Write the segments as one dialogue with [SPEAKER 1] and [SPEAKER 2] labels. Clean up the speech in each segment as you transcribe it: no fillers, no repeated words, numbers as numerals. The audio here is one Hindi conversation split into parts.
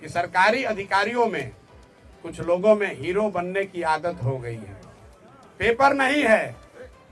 [SPEAKER 1] कि सरकारी अधिकारियों में कुछ लोगों में हीरो बनने की आदत हो गई है। पेपर नहीं है,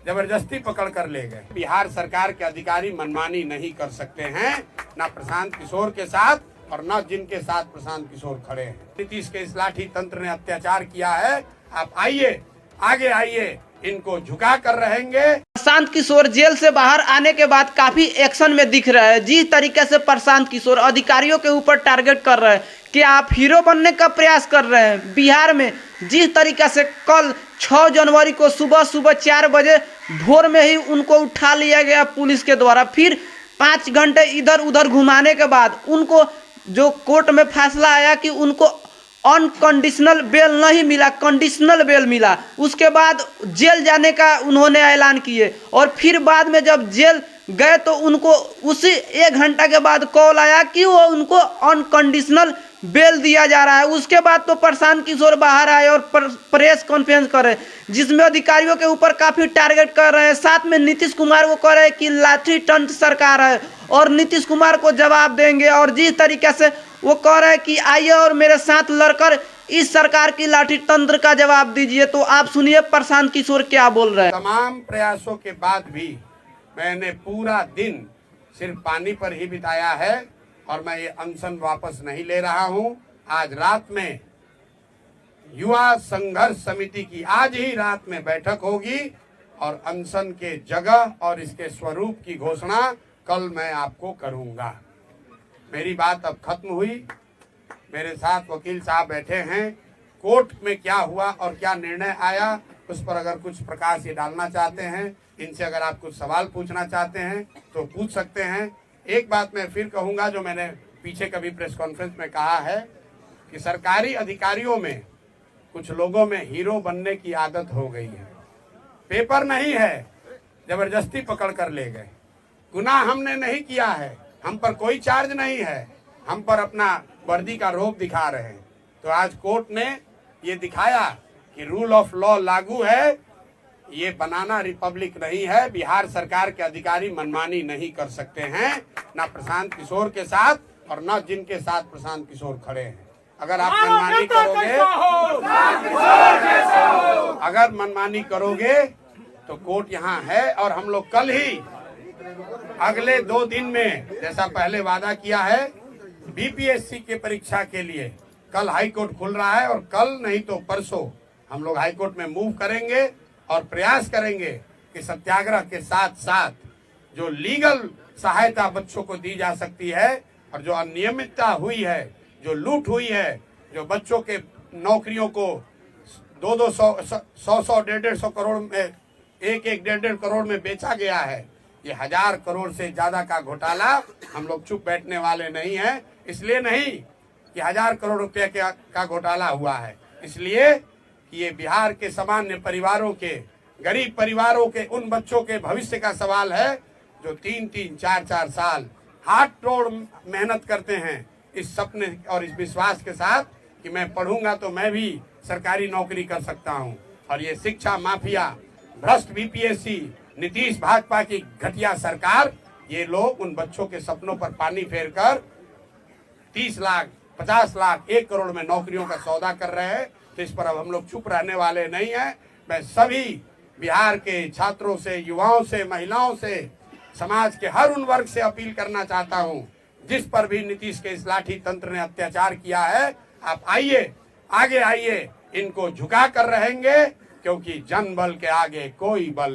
[SPEAKER 1] जबरदस्ती पकड़ कर ले गए। बिहार सरकार के अधिकारी मनमानी नहीं कर सकते हैं, ना प्रशांत किशोर के साथ और न जिनके साथ प्रशांत किशोर खड़े हैं। नीतीश के इस लाठी तंत्र ने अत्याचार किया है। आप आइए, आगे आइए, इनको झुका कर रहेंगे।
[SPEAKER 2] प्रशांत किशोर जेल से बाहर आने के बाद काफी एक्शन में दिख रहे हैं। जिस तरीके से प्रशांत किशोर अधिकारियों के ऊपर टारगेट कर रहे हैं कि आप हीरो बनने का प्रयास कर रहे हैं। बिहार में जिस तरीके से कल 6 जनवरी को सुबह 4 बजे भोर में ही उनको उठा लिया गया पुलिस के द्वारा, फिर 5 घंटे इधर उधर घुमाने के बाद उनको जो कोर्ट में फैसला आया कि उनको अनकंडीशनल बेल नहीं मिला, कंडीशनल बेल मिला। उसके बाद जेल जाने का उन्होंने ऐलान किए और फिर बाद में जब जेल गए तो उनको उसी 1 घंटा के बाद कॉल आया कि वो उनको अनकंडीशनल बेल दिया जा रहा है। उसके बाद तो प्रशांत किशोर बाहर आए और प्रेस कॉन्फ्रेंस करे, जिसमें अधिकारियों के ऊपर काफ़ी टारगेट कर रहे हैं। साथ में नीतीश कुमार को कह रहे हैं कि लाठी तंत्र सरकार है और नीतीश कुमार को जवाब देंगे। और जिस तरीके से वो कह रहे हैं कि आइए और मेरे साथ लड़कर इस सरकार की लाठी तंत्र का जवाब दीजिए। तो आप सुनिए प्रशांत किशोर क्या बोल रहे हैं।
[SPEAKER 1] तमाम प्रयासों के बाद भी मैंने पूरा दिन सिर्फ पानी पर ही बिताया है और मैं ये अनशन वापस नहीं ले रहा हूं। आज रात में युवा संघर्ष समिति की आज ही रात में बैठक होगी और अनशन के जगह और इसके स्वरूप की घोषणा कल मैं आपको करूंगा। मेरी बात अब खत्म हुई। मेरे साथ वकील साहब बैठे हैं। कोर्ट में क्या हुआ और क्या निर्णय आया उस पर अगर कुछ प्रकाश ये डालना चाहते हैं, इनसे अगर आप कुछ सवाल पूछना चाहते हैं तो पूछ सकते हैं। एक बात मैं फिर कहूंगा जो मैंने पीछे कभी प्रेस कॉन्फ्रेंस में कहा है कि सरकारी अधिकारियों में कुछ लोगों में हीरो बनने की आदत हो गई है। पेपर नहीं है, जबरदस्ती पकड़ कर ले गए। गुनाह हमने नहीं किया है, हम पर कोई चार्ज नहीं है, हम पर अपना वर्दी का रोब दिखा रहे हैं। तो आज कोर्ट ने ये दिखाया कि रूल ऑफ लॉ लागू है, ये बनाना रिपब्लिक नहीं है। बिहार सरकार के अधिकारी मनमानी नहीं कर सकते हैं, ना प्रशांत किशोर के साथ और न जिनके साथ प्रशांत किशोर खड़े हैं। अगर आप मनमानी करोगे तो कोर्ट यहाँ है। और हम लोग कल ही अगले 2 दिन में जैसा पहले वादा किया है बीपीएससी के परीक्षा के लिए कल हाई कोर्ट खुल रहा है और कल नहीं तो परसों हम लोग हाई कोर्ट में मूव करेंगे और प्रयास करेंगे कि सत्याग्रह के साथ साथ जो लीगल सहायता बच्चों को दी जा सकती है और जो अनियमितता हुई है, जो लूट हुई है, जो बच्चों के नौकरियों को 200, 100, 150 करोड़ में 1-1.5 करोड़ में बेचा गया है, ये 1000 करोड़ से ज्यादा का घोटाला हम लोग चुप बैठने वाले नहीं हैं। इसलिए नहीं कि 1000 करोड़ रुपए का घोटाला हुआ है, इसलिए कि ये बिहार के सामान्य परिवारों के, गरीब परिवारों के उन बच्चों के भविष्य का सवाल है जो 3-3, 4-4 साल हाथ तोड़ मेहनत करते हैं इस सपने और इस विश्वास के साथ कि मैं पढ़ूंगा तो मैं भी सरकारी नौकरी कर सकता हूं। और ये शिक्षा माफिया, भ्रष्ट बीपीएससी, नीतीश भाजपा की घटिया सरकार, ये लोग उन बच्चों के सपनों पर पानी फेरकर 30 लाख, 50 लाख, 1 करोड़ में नौकरियों का सौदा कर रहे हैं। तो इस पर अब हम लोग चुप रहने वाले नहीं हैं। मैं सभी बिहार के छात्रों से, युवाओं से, महिलाओं से, समाज के हर उन वर्ग से अपील करना चाहता हूं जिस पर भी नीतीश के इस लाठी तंत्र ने अत्याचार किया है। आप आइए, आगे आइए, इनको झुका कर रहेंगे क्योंकि जनबल के आगे कोई बल